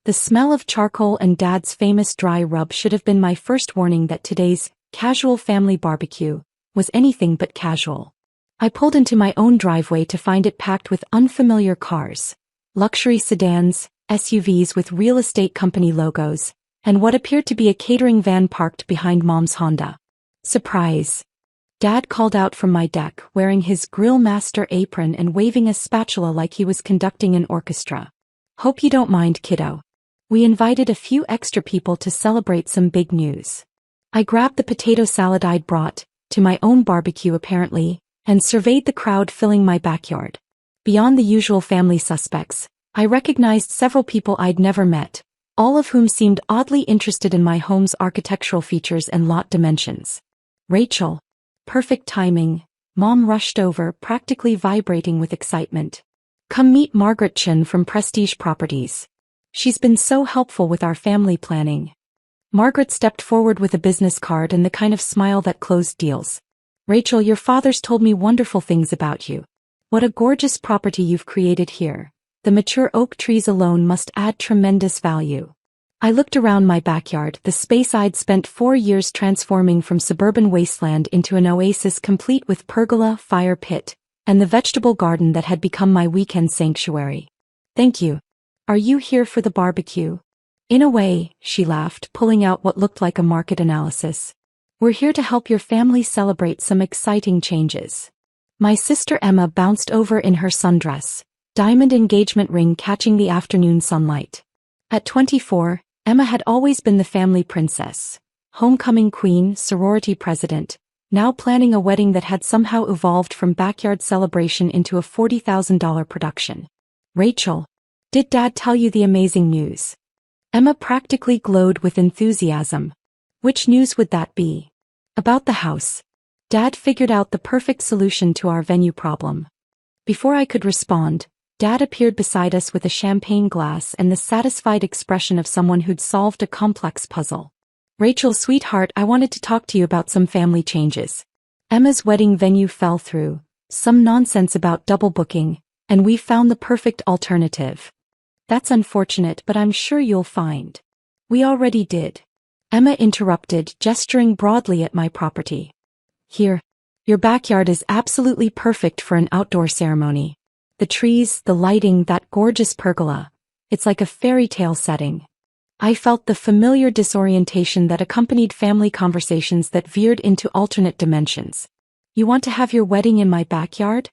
The smell of charcoal and Dad's famous dry rub should have been my first warning that today's casual family barbecue was anything but casual. I pulled into my own driveway to find it packed with unfamiliar cars, luxury sedans, SUVs with real estate company logos, and what appeared to be a catering van parked behind Mom's Honda. Surprise! Dad called out from my deck wearing his grill master apron and waving a spatula like he was conducting an orchestra. Hope you don't mind, kiddo. We invited a few extra people to celebrate some big news. I grabbed the potato salad I'd brought, to my own barbecue apparently, and surveyed the crowd filling my backyard. Beyond the usual family suspects, I recognized several people I'd never met, all of whom seemed oddly interested in my home's architectural features and lot dimensions. Rachel. Perfect timing. Mom rushed over, practically vibrating with excitement. Come meet Margaret Chen from Prestige Properties. She's been so helpful with our family planning. Margaret stepped forward with a business card and the kind of smile that closed deals. Rachel, your father's told me wonderful things about you. What a gorgeous property you've created here. The mature oak trees alone must add tremendous value. I looked around my backyard, the space I'd spent 4 years transforming from suburban wasteland into an oasis complete with pergola, fire pit, and the vegetable garden that had become my weekend sanctuary. Thank you. Are you here for the barbecue? In a way, she laughed, pulling out what looked like a market analysis. We're here to help your family celebrate some exciting changes. My sister Emma bounced over in her sundress, diamond engagement ring catching the afternoon sunlight. At 24, Emma had always been the family princess, homecoming queen, sorority president, now planning a wedding that had somehow evolved from backyard celebration into a $40,000 production. Rachel, did Dad tell you the amazing news? Emma practically glowed with enthusiasm. Which news would that be? About the house. Dad figured out the perfect solution to our venue problem. Before I could respond, Dad appeared beside us with a champagne glass and the satisfied expression of someone who'd solved a complex puzzle. Rachel, sweetheart, I wanted to talk to you about some family changes. Emma's wedding venue fell through, some nonsense about double booking, and we found the perfect alternative. That's unfortunate, but I'm sure you'll find. We already did. Emma interrupted, gesturing broadly at my property. Here. Your backyard is absolutely perfect for an outdoor ceremony. The trees, the lighting, that gorgeous pergola. It's like a fairy tale setting. I felt the familiar disorientation that accompanied family conversations that veered into alternate dimensions. You want to have your wedding in my backyard?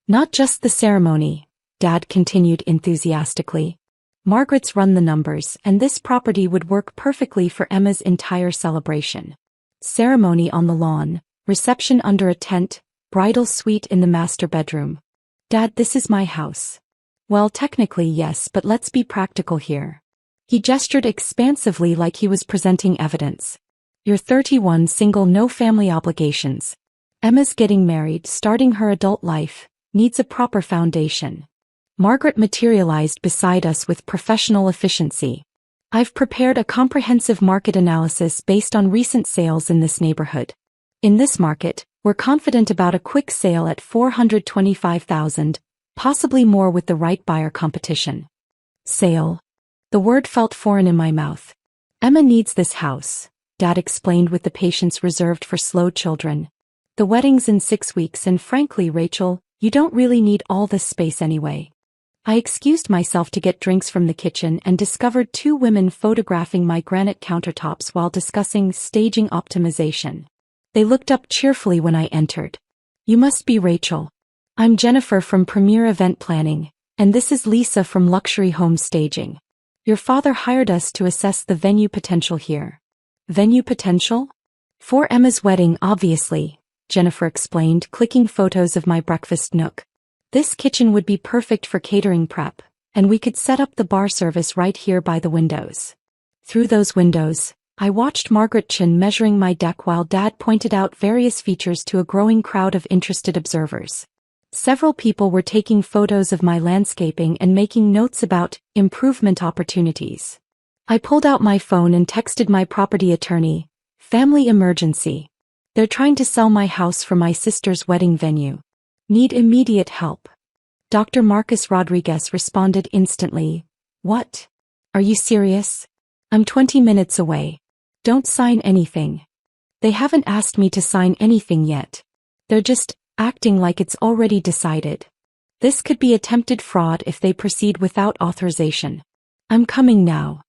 Not just the ceremony, Dad continued enthusiastically. Margaret's run the numbers, and this property would work perfectly for Emma's entire celebration. Ceremony on the lawn, reception under a tent, bridal suite in the master bedroom. Dad, this is my house. Well, technically yes, but let's be practical here. He gestured expansively like he was presenting evidence. You're 31, single, no family obligations. Emma's getting married, starting her adult life, needs a proper foundation. Margaret materialized beside us with professional efficiency. I've prepared a comprehensive market analysis based on recent sales in this neighborhood. In this market, we're confident about a quick sale at $425,000, possibly more with the right buyer competition. Sale. The word felt foreign in my mouth. Emma needs this house, Dad explained with the patience reserved for slow children. The wedding's in 6 weeks and frankly, Rachel, you don't really need all this space anyway. I excused myself to get drinks from the kitchen and discovered 2 women photographing my granite countertops while discussing staging optimization. They looked up cheerfully when I entered. You must be Rachel. I'm Jennifer from Premier Event Planning, and this is Lisa from Luxury Home Staging. Your father hired us to assess the venue potential here. Venue potential? For Emma's wedding, obviously, Jennifer explained, clicking photos of my breakfast nook. This kitchen would be perfect for catering prep, and we could set up the bar service right here by the windows. Through those windows, I watched Margaret Chen measuring my deck while Dad pointed out various features to a growing crowd of interested observers. Several people were taking photos of my landscaping and making notes about improvement opportunities. I pulled out my phone and texted my property attorney, family emergency. They're trying to sell my house for my sister's wedding venue. Need immediate help. Dr. Marcus Rodriguez responded instantly. What? Are you serious? I'm 20 minutes away. Don't sign anything. They haven't asked me to sign anything yet. They're just acting like it's already decided. This could be attempted fraud if they proceed without authorization. I'm coming now.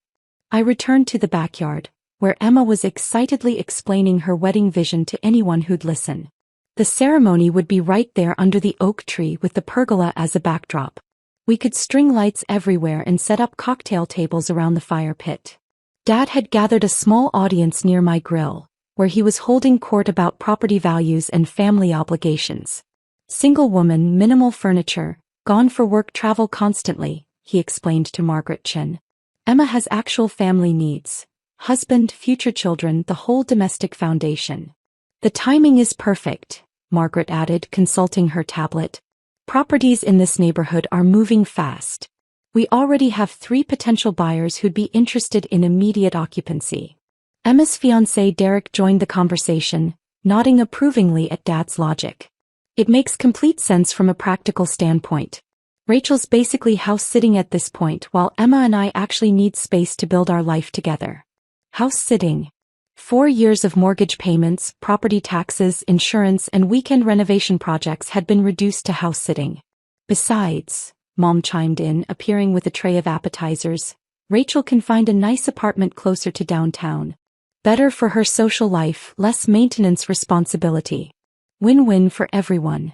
I returned to the backyard, where Emma was excitedly explaining her wedding vision to anyone who'd listen. The ceremony would be right there under the oak tree with the pergola as a backdrop. We could string lights everywhere and set up cocktail tables around the fire pit. Dad had gathered a small audience near my grill, where he was holding court about property values and family obligations. Single woman, minimal furniture, gone for work, travel constantly, he explained to Margaret Chen. Emma has actual family needs. Husband, future children, the whole domestic foundation. The timing is perfect, Margaret added, consulting her tablet. Properties in this neighborhood are moving fast. We already have 3 potential buyers who'd be interested in immediate occupancy. Emma's fiancé Derek joined the conversation, nodding approvingly at Dad's logic. It makes complete sense from a practical standpoint. Rachel's basically house sitting at this point, while Emma and I actually need space to build our life together. House sitting. 4 years of mortgage payments, property taxes, insurance, and weekend renovation projects had been reduced to house sitting. Besides, Mom chimed in, appearing with a tray of appetizers, Rachel can find a nice apartment closer to downtown. Better for her social life, less maintenance responsibility. Win-win for everyone.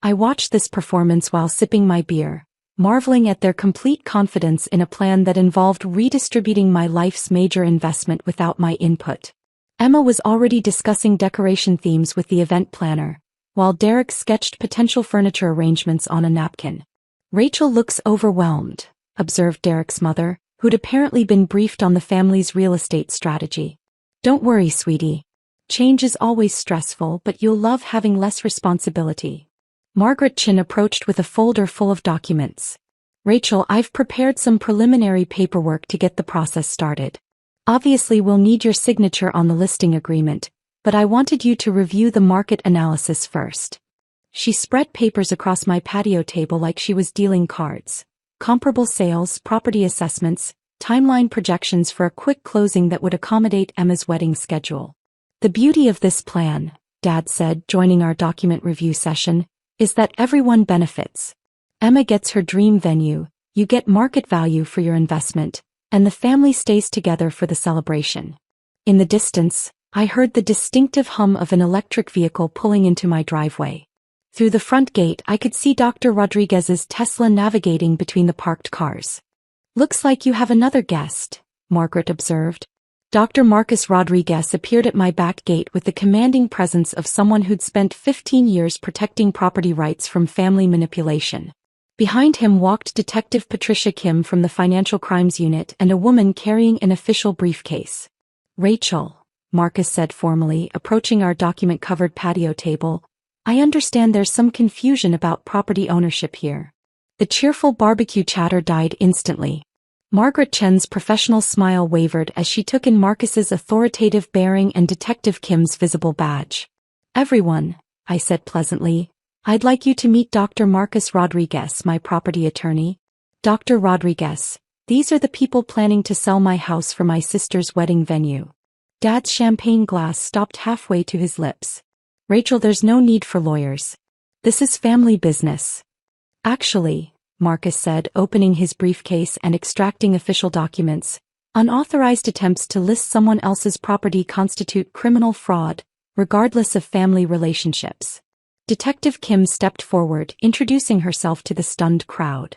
I watched this performance while sipping my beer, marveling at their complete confidence in a plan that involved redistributing my life's major investment without my input. Emma was already discussing decoration themes with the event planner, while Derek sketched potential furniture arrangements on a napkin. Rachel looks overwhelmed, observed Derek's mother, who'd apparently been briefed on the family's real estate strategy. Don't worry, sweetie. Change is always stressful, but you'll love having less responsibility. Margaret Chen approached with a folder full of documents. Rachel, I've prepared some preliminary paperwork to get the process started. Obviously, we'll need your signature on the listing agreement, but I wanted you to review the market analysis first. She spread papers across my patio table like she was dealing cards. Comparable sales, property assessments, timeline projections for a quick closing that would accommodate Emma's wedding schedule. The beauty of this plan, Dad said, joining our document review session, is that everyone benefits. Emma gets her dream venue, you get market value for your investment, and the family stays together for the celebration. In the distance, I heard the distinctive hum of an electric vehicle pulling into my driveway. Through the front gate, I could see Dr. Rodriguez's Tesla navigating between the parked cars. Looks like you have another guest, Margaret observed. Dr. Marcus Rodriguez appeared at my back gate with the commanding presence of someone who'd spent 15 years protecting property rights from family manipulation. Behind him walked Detective Patricia Kim from the Financial Crimes Unit and a woman carrying an official briefcase. Rachel, Marcus said formally, approaching our document-covered patio table, I understand there's some confusion about property ownership here. The cheerful barbecue chatter died instantly. Margaret Chen's professional smile wavered as she took in Marcus's authoritative bearing and Detective Kim's visible badge. Everyone, I said pleasantly, I'd like you to meet Dr. Marcus Rodriguez, my property attorney. Dr. Rodriguez, these are the people planning to sell my house for my sister's wedding venue. Dad's champagne glass stopped halfway to his lips. Rachel, there's no need for lawyers. This is family business. Actually, Marcus said, opening his briefcase and extracting official documents, unauthorized attempts to list someone else's property constitute criminal fraud, regardless of family relationships. Detective Kim stepped forward, introducing herself to the stunned crowd.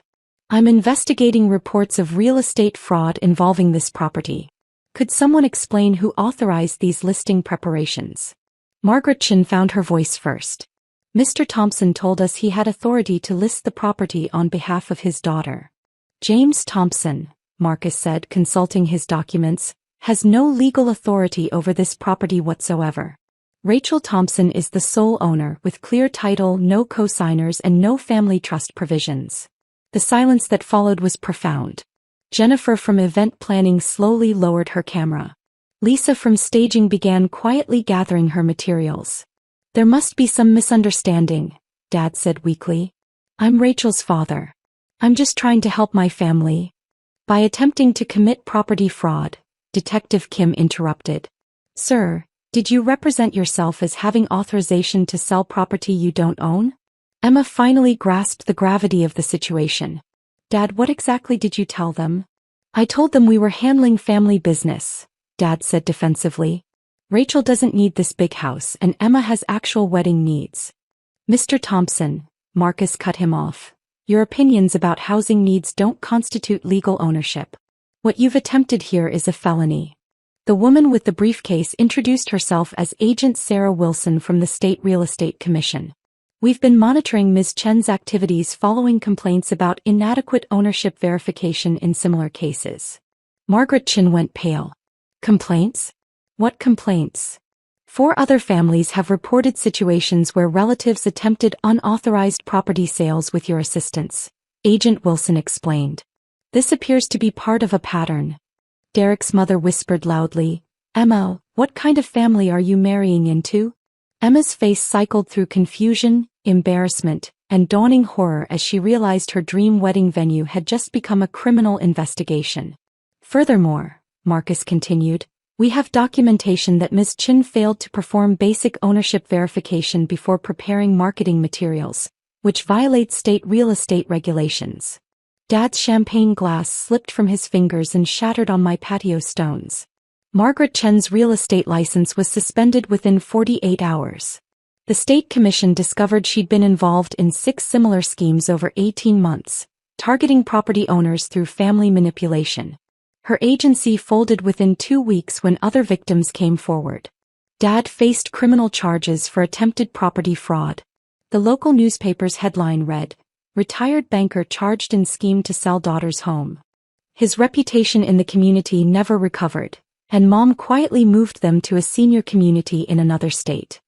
I'm investigating reports of real estate fraud involving this property. Could someone explain who authorized these listing preparations? Margaret Chen found her voice first. Mr. Thompson told us he had authority to list the property on behalf of his daughter. James Thompson, Marcus said, consulting his documents, has no legal authority over this property whatsoever. Rachel Thompson is the sole owner with clear title, no co-signers and no family trust provisions. The silence that followed was profound. Jennifer from event planning slowly lowered her camera. Lisa from staging began quietly gathering her materials. There must be some misunderstanding, Dad said weakly. I'm Rachel's father. I'm just trying to help my family. By attempting to commit property fraud, Detective Kim interrupted. Sir, did you represent yourself as having authorization to sell property you don't own? Emma finally grasped the gravity of the situation. Dad, what exactly did you tell them? I told them we were handling family business, Dad said defensively. Rachel doesn't need this big house and Emma has actual wedding needs. Mr. Thompson, Marcus cut him off. Your opinions about housing needs don't constitute legal ownership. What you've attempted here is a felony. The woman with the briefcase introduced herself as Agent Sarah Wilson from the State Real Estate Commission. We've been monitoring Ms. Chen's activities following complaints about inadequate ownership verification in similar cases. Margaret Chen went pale. Complaints? What complaints? 4 other families have reported situations where relatives attempted unauthorized property sales with your assistance, Agent Wilson explained. This appears to be part of a pattern. Derek's mother whispered loudly, Emma, what kind of family are you marrying into? Emma's face cycled through confusion, embarrassment, and dawning horror as she realized her dream wedding venue had just become a criminal investigation. Furthermore, Marcus continued, we have documentation that Ms. Chen failed to perform basic ownership verification before preparing marketing materials, which violates state real estate regulations. Dad's champagne glass slipped from his fingers and shattered on my patio stones. Margaret Chen's real estate license was suspended within 48 hours. The state commission discovered she'd been involved in 6 similar schemes over 18 months, targeting property owners through family manipulation. Her agency folded within 2 weeks when other victims came forward. Dad faced criminal charges for attempted property fraud. The local newspaper's headline read, Retired banker charged in scheme to sell daughter's home. His reputation in the community never recovered, and Mom quietly moved them to a senior community in another state.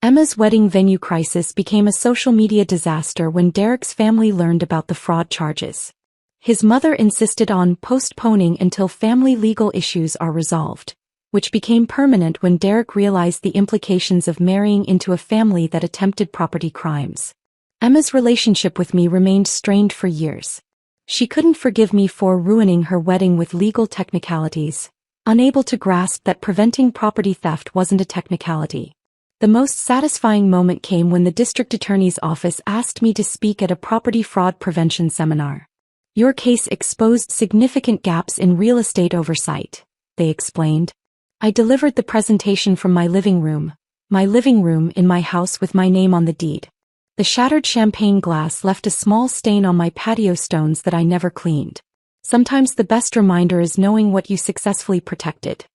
Emma's wedding venue crisis became a social media disaster when Derek's family learned about the fraud charges. His mother insisted on postponing until family legal issues are resolved, which became permanent when Derek realized the implications of marrying into a family that attempted property crimes. Emma's relationship with me remained strained for years. She couldn't forgive me for ruining her wedding with legal technicalities, unable to grasp that preventing property theft wasn't a technicality. The most satisfying moment came when the district attorney's office asked me to speak at a property fraud prevention seminar. Your case exposed significant gaps in real estate oversight, they explained. I delivered the presentation from my living room in my house with my name on the deed. The shattered champagne glass left a small stain on my patio stones that I never cleaned. Sometimes the best reminder is knowing what you successfully protected.